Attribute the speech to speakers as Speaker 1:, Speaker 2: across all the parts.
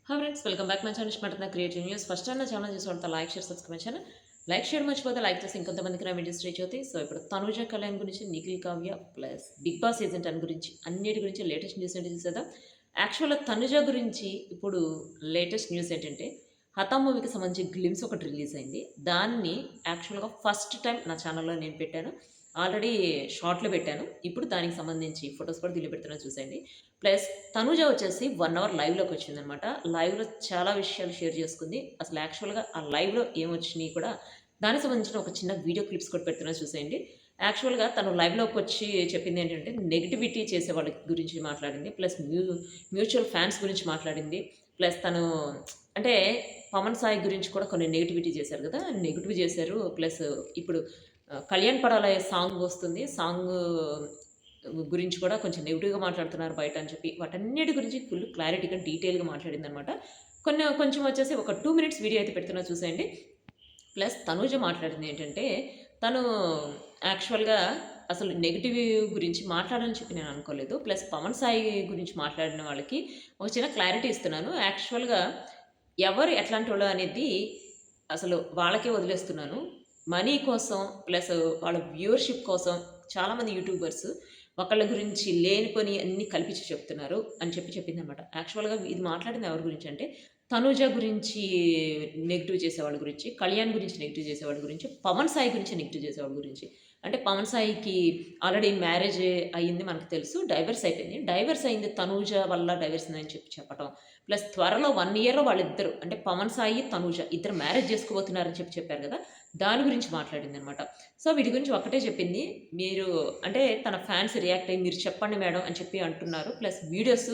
Speaker 1: Hi friends, welcome back my channel మాట్లాడుతున్న creative news. First time నా channel చూసి like share subscribe channel like share మర్చిపోతే like చేసి ఇంకొంతమందికి నా వీడియోస్ రీచ్ అవుతాయి. సో ఇప్పుడు తనుజ కళ్యాణ్ గురించి, Nikhil Kavya plus Bigg Boss season 10 గురించి అన్నిటి గురించి లేటెస్ట్ న్యూస్ ఏంటి చూసేద్దాం. యాక్చువల్గా తనుజ గురించి ఇప్పుడు లేటెస్ట్ న్యూస్ ఏంటంటే హతా మూవీకి సంబంధించి గ్లిమ్స్ ఒకటి రిలీజ్ అయింది. దాన్ని యాక్చువల్గా ఫస్ట్ టైం నా ఛానల్లో నేను పెట్టాను. ఆల్రెడీ షార్ట్లో పెట్టాను. ఇప్పుడు దానికి సంబంధించి ఫొటోస్ కూడా దీనిలో పెడుతున్నా చూసేయండి. ప్లస్ తనుజ వచ్చేసి 1 అవర్ లైవ్‌లోకి వచ్చిందనమాట. లైవ్‌లో చాలా విషయాలు షేర్ చేసుకుంది. అసలు యాక్చువల్‌గా ఆ లైవ్‌లో ఏమొచ్చినాయి కూడా దానికి సంబంధించిన ఒక చిన్న వీడియో క్లిప్స్ కూడా పెడుతున్నా చూసేయండి. యాక్చువల్‌గా తను లైవ్‌లోకి వచ్చి చెప్పింది ఏంటంటే నెగటివిటీ చేసే వాళ్ళ గురించి మాట్లాడింది. ప్లస్ మ్యూచువల్ ఫ్యాన్స్ గురించి మాట్లాడింది. ప్లస్ తను అంటే పవన్ సాయి గురించి కూడా కొన్ని నెగటివిటీ చేశారు కదా! నెగెటివ్ చేశారు. ప్లస్ ఇప్పుడు కళ్యాణ్ పడాల సాంగ్ వస్తుంది. సాంగ్ గురించి కూడా కొంచెం నెగెటివ్‌గా మాట్లాడుతున్నారు బయట అని చెప్పి వాటన్నిటి గురించి ఫుల్ క్లారిటీగా, డీటెయిల్‌గా మాట్లాడిందనమాట. కొంచెం వచ్చేసి ఒక 2 మినిట్స్ వీడియో అయితే పెడుతున్నా చూసేయండి. ప్లస్ తనూజ మాట్లాడింది ఏంటంటే, తను యాక్చువల్‌గా అసలు నెగెటివ్ గురించి మాట్లాడని చెప్పి నేను అనుకోలేదు. ప్లస్ పవన్ సాయి గురించి మాట్లాడిన వాళ్ళకి ఒక చిన్న క్లారిటీ ఇస్తున్నాను. యాక్చువల్‌గా ఎవరు ఎట్లాంటోళ్ళు అనేది అసలు వాళ్ళకే వదిలేస్తున్నాను. మనీ కోసం ప్లస్ వాళ్ళ వ్యూవర్‌షిప్ కోసం చాలామంది యూట్యూబర్స్ ఒకళ్ళ గురించి లేనిపోని అన్నీ కల్పించి చెప్తున్నారు అని చెప్పిందనమాట. యాక్చువల్‌గా ఇది మాట్లాడింది ఎవరి గురించి అంటే, తనూజ గురించి నెగెటివ్ చేసేవాళ్ళ గురించి, కళ్యాణ్ గురించి నెగెటివ్ చేసేవాళ్ళ గురించి, పవన్ సాయి గురించి నెగెటివ్ చేసేవాళ్ళ గురించి. అంటే పవన్ సాయికి ఆల్రెడీ మ్యారేజ్ అయింది మనకు తెలుసు. డైవర్స్ అయిపోయింది. డైవర్స్ అయింది తనూజ వల్ల డైవర్స్ అయిందని చెప్పటం. ప్లస్ త్వరలో 1 ఇయర్‌లో వాళ్ళిద్దరు అంటే పవన్ సాయి, తనూజ ఇద్దరు మ్యారేజ్ చేసుకోబోతున్నారని చెప్పారు కదా! దాని గురించి మాట్లాడిందనమాట. సో, వీటి గురించి ఒక్కటే చెప్పింది. మీరు అంటే తన ఫ్యాన్స్ రియాక్ట్ అయ్యి మీరు చెప్పండి మేడం అని చెప్పి అంటున్నారు. ప్లస్ వీడియోస్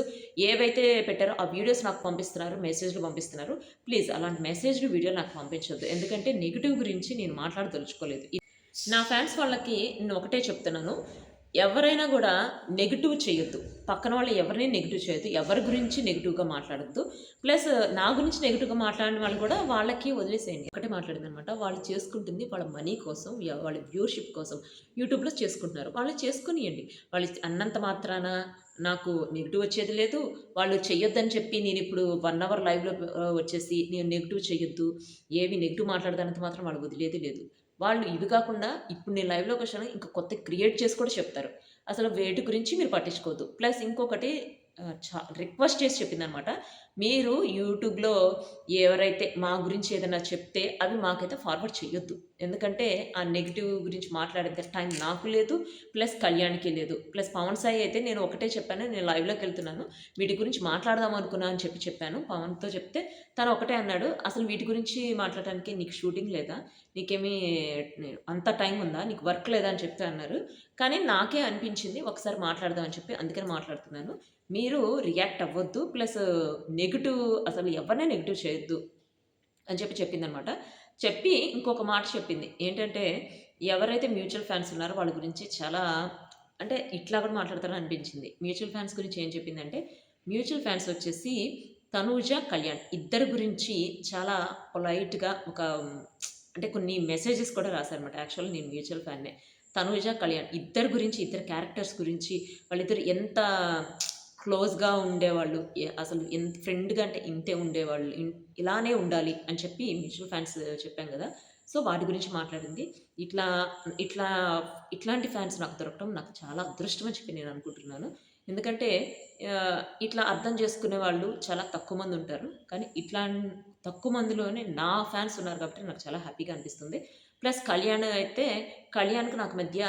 Speaker 1: ఏవైతే పెట్టారో ఆ వీడియోస్ నాకు పంపిస్తున్నారు. మెసేజ్‌లు పంపిస్తున్నారు. ప్లీజ్ అలాంటి మెసేజ్‌లు, వీడియోలు నాకు పంపించొద్దు. ఎందుకంటే నెగెటివ్ గురించి నేను మాట్లాడదలుచుకోలేదు. నా ఫ్యాన్స్ వాళ్ళకి నేను ఒకటే చెప్తున్నాను. ఎవరైనా గూడా నెగెటివ్ చేయొద్దు. పక్కన వాళ్ళు ఎవరిని నెగెటివ్ చేయొద్దు. ఎవరి గురించి నెగెటివ్‌గా మాట్లాడొద్దు. ప్లస్ నా గురించి నెగెటివ్‌గా మాట్లాడిన వాళ్ళు కూడా వాళ్ళకి వదిలేసేయండి. ఒకటే మాట్లాడిందనమాట. వాళ్ళు చేసుకుంటుంది వాళ్ళ మనీ కోసం, వాళ్ళ వ్యూవర్‌షిప్ కోసం యూట్యూబ్‌లో చేసుకుంటున్నారు. వాళ్ళు చేసుకోనియండి. వాళ్ళు అన్నంత మాత్రాన నాకు నెగెటివ్ వచ్చేది లేదు. వాళ్ళు చెయ్యొద్దని చెప్పి నేనిప్పుడు 1 అవర్ లైవ్‌లో వచ్చేసి నేను నెగెటివ్ చేయొద్దు. ఏవి నెగెటివ్ మాట్లాడదన్నంత మాత్రం వాళ్ళు వదిలేది లేదు. వాళ్ళు ఇవి కాకుండా ఇప్పుడు నేను లైవ్‌లోకొచ్చాను ఇంకా కొత్తవి క్రియేట్ చేసి కూడా చెప్తారు. అసలు వేటి గురించి మీరు పట్టించుకోవద్దు. ప్లస్ ఇంకొకటి రిక్వెస్ట్ చేసి చెప్పిందనమాట. మీరు యూట్యూబ్‌లో ఎవరైతే మా గురించి ఏదైనా చెప్తే అవి మాకైతే ఫార్వర్డ్ చేయొద్దు. ఎందుకంటే ఆ నెగెటివ్ గురించి మాట్లాడేంత టైం నాకు లేదు. ప్లస్ కళ్యాణ్‌కి లేదు. ప్లస్ పవన్ సాయి అయితే నేను ఒకటే చెప్పాను. నేను లైవ్‌లోకెళ్తున్నాను. వీటి గురించి మాట్లాడదాం అనుకున్నా అని చెప్పాను. పవన్‌తో చెప్తే తను ఒకటే అన్నాడు. "అసలు వీటి గురించి మాట్లాడటానికి నీకు షూటింగ్ లేదా? నీకేమి అంత టైం ఉందా? నీకు వర్క్ లేదా?" అని అన్నారు. కానీ నాకే అనిపించింది ఒకసారి మాట్లాడదాం అని చెప్పి అందుకని మాట్లాడుతున్నాను. మీరు రియాక్ట్ అవ్వద్దు. ప్లస్ నెగెటివ్ అసలు ఎవరిని నెగెటివ్ చేయొద్దు అని చెప్పిందనమాట. చెప్పి ఇంకొక మాట చెప్పింది. ఏంటంటే ఎవరైతే మ్యూచువల్ ఫ్యాన్స్ ఉన్నారో వాళ్ళ గురించి చాలా అంటే ఇట్లా కూడా మాట్లాడతారని అనిపించింది. మ్యూచువల్ ఫ్యాన్స్ గురించి ఏం చెప్పిందంటే, మ్యూచువల్ ఫ్యాన్స్ వచ్చేసి తనూజ, కళ్యాణ్ ఇద్దరి గురించి చాలా పొలైట్‌గా ఒక అంటే కొన్ని మెసేజెస్ కూడా రాశారనమాట. యాక్చువల్‌గా నేను మ్యూచువల్ ఫ్యాన్నే. తనూజ, కళ్యాణ్ ఇద్దరి గురించి, ఇద్దరు క్యారెక్టర్స్ గురించి వాళ్ళిద్దరు ఎంత క్లోజ్‌గా ఉండేవాళ్ళు. అసలు ఎంత ఫ్రెండ్‌గా అంటే ఇంతే ఉండేవాళ్ళు. ఇలానే ఉండాలి అని చెప్పి మ్యూచువల్ ఫ్యాన్స్ చెప్పాం గదా! సో, వాటి గురించి మాట్లాడింది. ఇట్లా ఇట్లా ఇట్లాంటి ఫ్యాన్స్ నాకు దొరకటం నాకు చాలా అదృష్టం అని చెప్పి నేను అనుకుంటున్నాను. ఎందుకంటే ఇట్లా అర్థం చేసుకునే వాళ్ళు చాలా తక్కువ మంది ఉంటారు. కానీ తక్కువ మందిలోనే నా ఫ్యాన్స్ ఉన్నారు కాబట్టి నాకు చాలా హ్యాపీగా అనిపిస్తుంది. ప్లస్ కళ్యాణ్ అయితే కళ్యాణ్‌కి నాకు మధ్య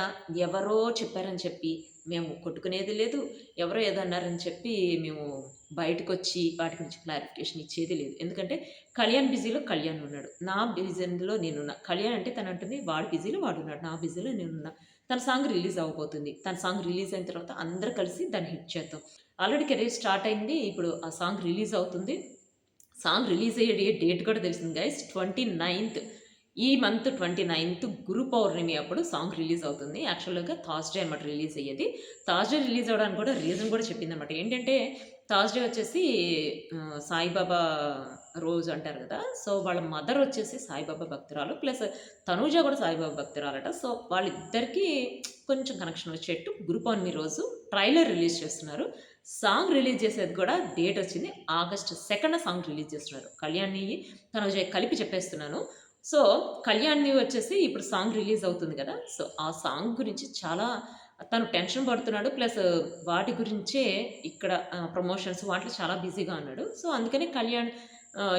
Speaker 1: ఎవరో చెప్పారని చెప్పి మేము కొట్టుకునేది లేదు. ఎవరో ఏదో అన్నారని చెప్పి మేము బయటకొచ్చి వాటి గురించి క్లారిఫికేషన్ ఇచ్చేది లేదు. ఎందుకంటే కళ్యాణ్ బిజీలో కళ్యాణ్ ఉన్నాడు. నా బిజీలో నేనున్నా. కళ్యాణ్ అంటే తనంటుంది వాడు బిజీలో వాడున్నాడు. నా బిజీలో నేనున్నా. తన సాంగ్ రిలీజ్ అవ్వబోతుంది. తన సాంగ్ రిలీజ్ అయిన తర్వాత అందరూ కలిసి దాన్ని హిట్ చేద్దాం. ఆల్రెడీ కెరీర్ స్టార్ట్ అయింది. ఇప్పుడు ఆ సాంగ్ రిలీజ్ అవుతుంది. సాంగ్ రిలీజ్ అయ్యే డేట్ కూడా తెలిసింది గైస్. 29థ్ ఈ మంత్ 29థ్ గురు పౌర్ణమి అప్పుడు సాంగ్ రిలీజ్ అవుతుంది. యాక్చువల్‌గా థర్స్‌డే అనమాట రిలీజ్ అయ్యేది. థర్స్‌డే రిలీజ్ అవ్వడానికి కూడా రీజన్ కూడా చెప్పిందనమాట. ఏంటంటే థర్స్‌డే వచ్చేసి సాయిబాబా రోజు అంటారు కదా! సో, వాళ్ళ మదర్ వచ్చేసి సాయిబాబా భక్తురాలు. ప్లస్ తనూజ కూడా సాయిబాబా భక్తురాలట. సో, వాళ్ళిద్దరికీ కొంచెం కనెక్షన్ వచ్చేట్టు గురు పౌర్ణమి రోజు ట్రైలర్ రిలీజ్ చేస్తున్నారు. సాంగ్ రిలీజ్ చేసేది కూడా డేట్ వచ్చింది. ఆగస్ట్ 2న సాంగ్ రిలీజ్ చేస్తున్నారు. కళ్యాణ్‌ని, తనుజ కలిపి చెప్పేస్తున్నాను. సో, కళ్యాణ్‌ది వచ్చేసి ఇప్పుడు సాంగ్ రిలీజ్ అవుతుంది కదా! సో, ఆ సాంగ్ గురించి చాలా తను టెన్షన్ పడుతున్నాడు. ప్లస్ వాటి గురించే ఇక్కడ ప్రమోషన్స్ వాటిలో చాలా బిజీగా ఉన్నాడు. సో, అందుకనే కళ్యాణ్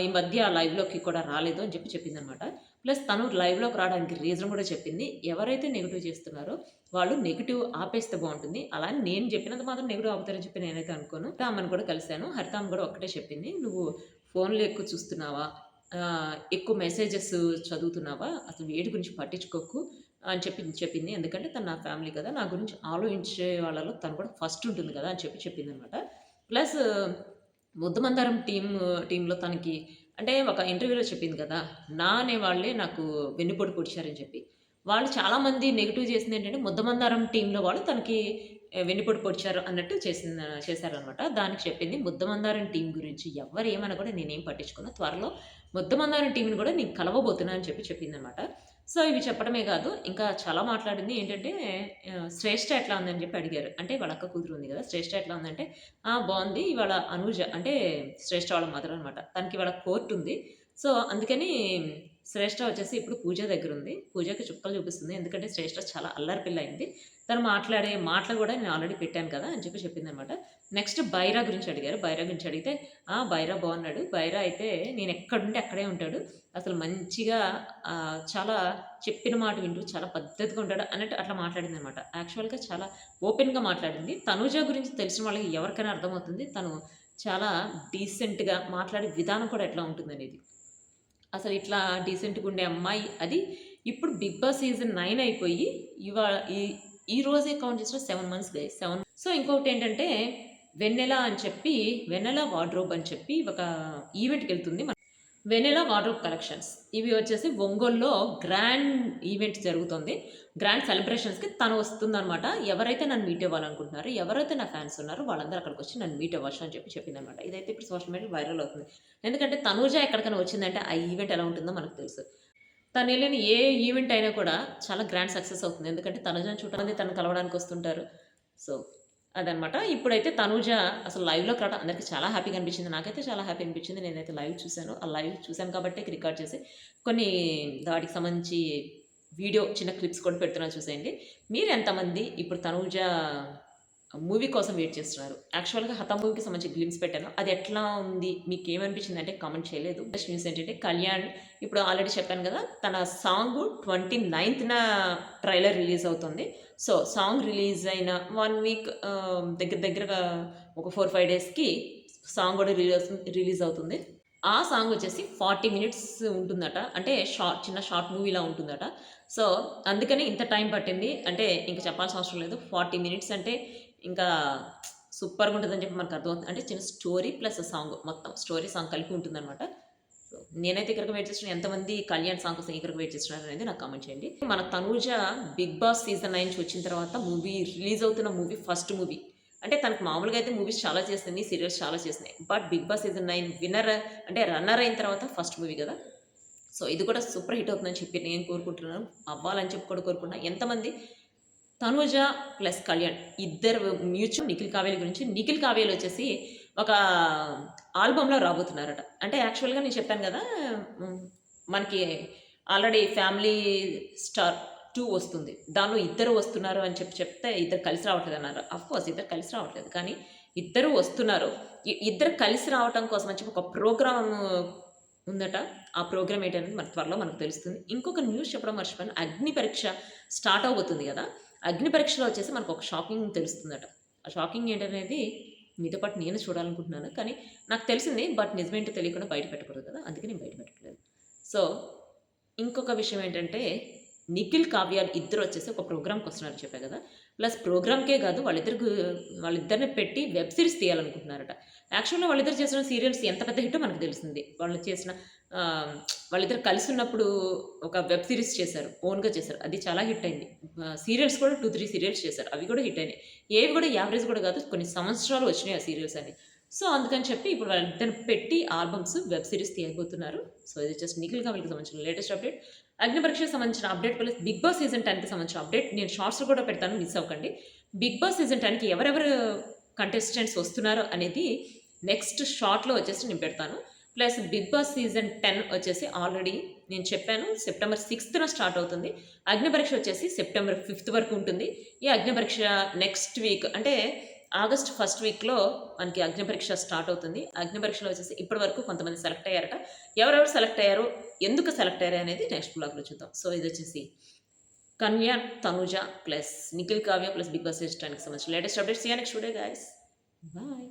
Speaker 1: ఈ మధ్య లైవ్‌లోకి కూడా రాలేదు అని చెప్పిందనమాట. ప్లస్ తను లైవ్‌లోకి రావడానికి రీజన్ కూడా చెప్పింది. ఎవరైతే నెగెటివ్ చేస్తున్నారో వాళ్ళు నెగెటివ్ ఆపేస్తే బావుంటుంది. అలా అని నేను చెప్పినంత మాత్రం నెగెటివ్ ఆపుతారని చెప్పి నేనైతే అనుకోను. హరిత కూడా కలిసాను. హరిత కూడా ఒక్కటే చెప్పింది. "నువ్వు ఫోన్‌లో ఎక్కువ చూస్తున్నావా? ఎక్కువ మెసేజెస్ చదువుతున్నావా? అసలు వేటి గురించి పట్టించుకోకు" అని చెప్పింది. ఎందుకంటే తను నా ఫ్యామిలీ కదా! నా గురించి ఆలోచించే వాళ్ళలో తను కూడా ఫస్ట్ ఉంటుంది కదా! అని చెప్పిందనమాట. ప్లస్ ముద్దమందారం టీమ్‌లో తనకి అంటే ఒక ఇంటర్వ్యూలో చెప్పింది కదా! నా అనేవాళ్ళే నాకు వెన్నుపోటు పొడిచారని చెప్పి. వాళ్ళు చాలామంది నెగెటివ్ చేసిందేంటంటే ముద్దమందారం టీమ్‌లో వాళ్ళు తనకి వెన్నుపోటు పొడిచారు అన్నట్టు చేశారనమాట. దానికి చెప్పింది ముద్దమందారం టీమ్ గురించి ఎవ్వరు ఏమన్నా కూడా నేనేం పట్టించుకోను. త్వరలో ముద్దమందారం టీమ్‌ని కూడా నేను కలవబోతున్నా అని చెప్పిందనమాట. సో, ఇవి చెప్పడమే కాదు ఇంకా చాలా మాట్లాడింది. ఏంటంటే శ్రేష్ఠ ఎట్లా ఉందని చెప్పి అడిగారు. అంటే వాళ్ళ అక్క కూతురు ఉంది కదా! శ్రేష్ఠ ఎట్లా ఉందంటే, "ఆ! బావుంది. ఇవాళ అనూజ" అంటే శ్రేష్ఠ వాళ్ళ మదర్ అనమాట. తనకి ఇవాళ కోర్ట్ ఉంది. సో, అందుకని శ్రేష్ఠ వచ్చేసి ఇప్పుడు పూజ దగ్గరుంది. పూజకి చుక్కలు చూపిస్తుంది. ఎందుకంటే శ్రేష్ఠ చాలా అల్లరి పిల్ల అయింది. తను మాట్లాడే మాటలు గూడా నేను ఆల్రెడీ పెట్టాను కదా! అని చెప్పిందనమాట. నెక్స్ట్ బైరా గురించి అడిగారు. బైరా గురించి అడిగితే, "ఆ! బైరా బావున్నాడు. బైరా అయితే నేనెక్కడుంటే అక్కడే ఉంటాడు. అసలు మంచిగా చాలా చెప్పిన మాట వింటూ చాలా పద్ధతిగా ఉంటాడు" అన్నట్టు అట్లా మాట్లాడిందనమాట. యాక్చువల్‌గా చాలా ఓపెన్‌గా మాట్లాడింది. తనూజ గురించి తెలిసిన వాళ్ళకి ఎవరికైనా అర్థమవుతుంది. తను చాలా డీసెంట్‌గా మాట్లాడే విధానం కూడా ఎట్లా ఉంటుందనేది. అసలు ఇట్లా డీసెంట్‌గుండే అమ్మాయి అది ఇప్పుడు 'బిగ్ బాస్' సీజన్ 9 అయిపోయి ఇవాళ ఈ ఈ రోజే కౌంట్ చేసిన 7 మంత్స్ గైస్. సో, ఇంకొకటేంటంటే 'వెన్నెల' అని చెప్పి 'వెన్నెల వార్డ్‌రోబ్' అని చెప్పి ఒక ఈవెంట్‌కెళ్తుంది. 'వెనెలా వార్డ్‌రోబ్ కలెక్షన్స్' ఇవి వచ్చేసి ఒంగోలులో గ్రాండ్ ఈవెంట్ జరుగుతుంది. గ్రాండ్ సెలబ్రేషన్స్‌కి తను వస్తుందనమాట. ఎవరైతే నన్ను మీట్ అవ్వాలనుకుంటున్నారో, ఎవరైతే నా ఫ్యాన్స్ ఉన్నారో వాళ్ళందరూ అక్కడికొచ్చి నన్ను మీట్ అవ్వచ్చు అని చెప్పిందనమాట. ఇదైతే ఇప్పుడు సోషల్ మీడియాలో వైరల్ అవుతుంది. ఎందుకంటే తనూజ ఎక్కడికైనా వచ్చిందంటే ఆ ఈవెంట్ ఎలా ఉంటుందో మనకు తెలుసు. తనెళ్ళిన ఏ ఈవెంట్ అయినా కూడా చాలా గ్రాండ్ సక్సెస్ అవుతుంది. ఎందుకంటే తనుజని చూడడానికి తనను కలవడానికి వస్తుంటారు. సో, అదనమాట. ఇప్పుడైతే తనూజ అసలు లైవ్‌లోకి రావడం అందరికి చాలా హ్యాపీగా అనిపించింది. నాకైతే చాలా హ్యాపీ అనిపించింది. నేనైతే లైవ్ చూసాను. ఆ లైవ్ చూసాను కాబట్టే రికార్డ్ చేసి కొన్ని వాటికి సంబంధించి వీడియో చిన్న క్లిప్స్ కూడా పెడుతున్నాను చూసేయండి. మీరెంతమంది ఇప్పుడు తనూజ మూవీ కోసం వెయిట్ చేస్తున్నారు? యాక్చువల్‌గా 'హత' మూవీకి సంబంధించి గ్లిమ్స్ పెట్టాను. అది ఎట్లా ఉంది? మీకేమనిపించిందంటే కామెంట్ చేయలేదు. బెస్ట్ న్యూస్ ఏంటంటే కళ్యాణ్ ఇప్పుడు ఆల్రెడీ చెప్పాను గదా! తన సాంగ్ 29న ట్రైలర్ రిలీజ్ అవుతుంది. సో, సాంగ్ రిలీజ్ అయిన 1 వీక్ దగ్గర దగ్గరగా ఒక 4, 5 డేస్‌కి సాంగ్ గూడా రిలీజ్ అవుతుంది. ఆ సాంగ్ వచ్చేసి 40 మినిట్స్ ఉంటుందట. అంటే చిన్న షార్ట్ మూవీలా ఉంటుందట. సో, అందుకని ఇంత టైం పట్టింది. అంటే ఇంక చెప్పాల్సిన అవసరం లేదు. 40 మినిట్స్ అంటే ఇంకా సూపర్‌గా ఉంటదని చెప్పి మనకు అర్థమవుతుంది. అంటే చిన్న స్టోరీ ప్లస్ సాంగ్ మొత్తం స్టోరీ, సాంగ్ కలిపి ఉంటుందనమాట. సో, నేనైతే ఇక్కడికి వెయిట్ చేస్తున్నాను. ఎంతమంది కళ్యాణ్ సాంగ్ కోసం ఇక్కడికి వెయిట్ చేస్తున్నారనేది నాకు కామెంట్ చేయండి. మన తనూజ 'బిగ్ బాస్' సీజన్ 9 నుంచి వచ్చిన తర్వాత రిలీజ్ అవుతున్న మూవీ ఫస్ట్ మూవీ. అంటే తనకు మామూలుగా అయితే మూవీస్ చాలా చేసింది. సీరియల్స్ చాలా చేసినాయి. బట్ 'బిగ్ బాస్' సీజన్ 9 అంటే రన్నర్ అయిన తర్వాత ఫస్ట్ మూవీ గదా! సో, ఇది కూడా సూపర్ హిట్ అవుతుందని చెప్పి నేను కోరుకుంటున్నాను. అవ్వాలని చెప్పి కూడా కోరుకుంటున్నా. ఎంతమంది తనూజ ప్లస్ కళ్యాణ్ ఇద్దరు మ్యూచువల్ నిఖిల్ కావేరి గురించి. నిఖిల్ కావేరి వచ్చేసి ఒక ఆల్బమ్‌లో రాబోతున్నారట. అంటే యాక్చువల్‌గా నేను చెప్పాను గదా! హ్మ్. మనకి ఆల్రెడీ 'ఫ్యామిలీ స్టార్ 2' వస్తుంది. దానిలో ఇద్దరు వస్తున్నారు అని చెప్తే ఇద్దరు కలిసి రావట్లేదన్నారు. అఫ్‌కోర్స్ ఇద్దరు కలిసి రావట్లేదు. కానీ ఇద్దరు వస్తున్నారు. ఇద్దరు కలిసి రావటం కోసం అని చెప్పి ఒక ప్రోగ్రామ్ ఉందట. ఆ ప్రోగ్రామ్ ఏంటనేది త్వరలో మనకు తెలుస్తుంది. ఇంకొక న్యూస్ చెప్పడం మర్చిపోయాను. అగ్ని పరీక్ష స్టార్ట్ అవ్వబోతుంది గదా! అగ్ని పరీక్షలో వచ్చేసి మనకొక షాకింగ్ తెలుస్తుందట. ఆ షాకింగ్ ఏంటనేది మీతో పాటు నేను చూడాలనుకుంటున్నాను. కానీ నాకు తెలిసింది. బట్ నిజమేంటో తెలియకుండా బయట పెట్టకూడదు కదా! అందుకే నేను బయట పెట్టట్లేదు. సో, ఇంకొక విషయం ఏంటంటే నిఖిల్, కావ్య ఇద్దరొచ్చేసి ఒక ప్రోగ్రామ్‌కొస్తున్నారని చెప్పా గదా! ప్లస్ ప్రోగ్రామ్‌కే గాదు వాళ్ళిద్దరిని పెట్టి వెబ్ సీరీస్ తీయాలనుకుంటున్నారట. యాక్చువల్‌గా వాళ్ళిద్దరు చేసిన సీరియల్స్ ఎంత పెద్ద హిట్టో మనకు తెలిసింది. వాళ్ళు చేసిన వాళ్ళిద్దరు కలిసున్నప్పుడు ఒక వెబ్ సీరీస్ చేశారు. ఓన్‌గా చేశారు. అది చాలా హిట్ అయింది. సీరియల్స్ కూడా 2, 3 సీరియల్స్ చేశారు. అవి కూడా హిట్ అయినాయి. ఏవి కూడా యావరేజ్ కూడా గాదు. కొన్ని సంవత్సరాలు వచ్చినాయి ఆ సీరియల్స్ అన్ని. సో, అందుకని చెప్పి ఇప్పుడు వాళ్ళిద్దరిని పెట్టి ఆల్బమ్స్, వెబ్ సీరీస్ తీయబోతున్నారు. సో, ఇది జస్ట్ నిఖిల్ కావ్యకి సంబంధించిన లేటెస్ట్ అప్డేట్. అగ్ని పరీక్షకి సంబంధించిన update plus 'Bigg Boss' season 10కి సంబంధించిన అప్డేట్ నేను షార్ట్స్‌లో కూడా పెడతాను. మిస్ అవ్వకండి. 'బిగ్ బాస్' సీజన్ 10కి ఎవరెవరు కంటెస్టెంట్స్ వస్తున్నారు అనేది నెక్స్ట్ షార్ట్లో వచ్చేసి నేను పెడతాను. ప్లస్ బిగ్ బాస్ సీజన్ 10 వచ్చేసి ఆల్రెడీ నేను చెప్పాను సెప్టెంబర్ 6న స్టార్ట్ అవుతుంది. అగ్నిపరీక్ష వచ్చేసి సెప్టెంబర్ 5th వరకు ఉంటుంది. ఈ అగ్నిపరీక్ష నెక్స్ట్ వీక్ అంటే ఆగస్ట్ ఫస్ట్ వీక్లో మనకి అగ్నిపరీక్ష స్టార్ట్ అవుతుంది. అగ్నిపరీక్షలో వచ్చేసి ఇప్పటి వరకు కొంతమంది సెలెక్ట్ అయ్యారట. ఎవరెవరు సెలెక్ట్ అయ్యారో, ఎందుకు సెలెక్ట్ అయ్యారు అనేది నెక్స్ట్ బ్లాగ్లో చూద్దాం. సో ఇది వచ్చేసి Kanya, Tanuja plus Nikhil Kavya plus Bigg Boss season 10కి సంబంధించి latest updates. See you next video guys. Bye.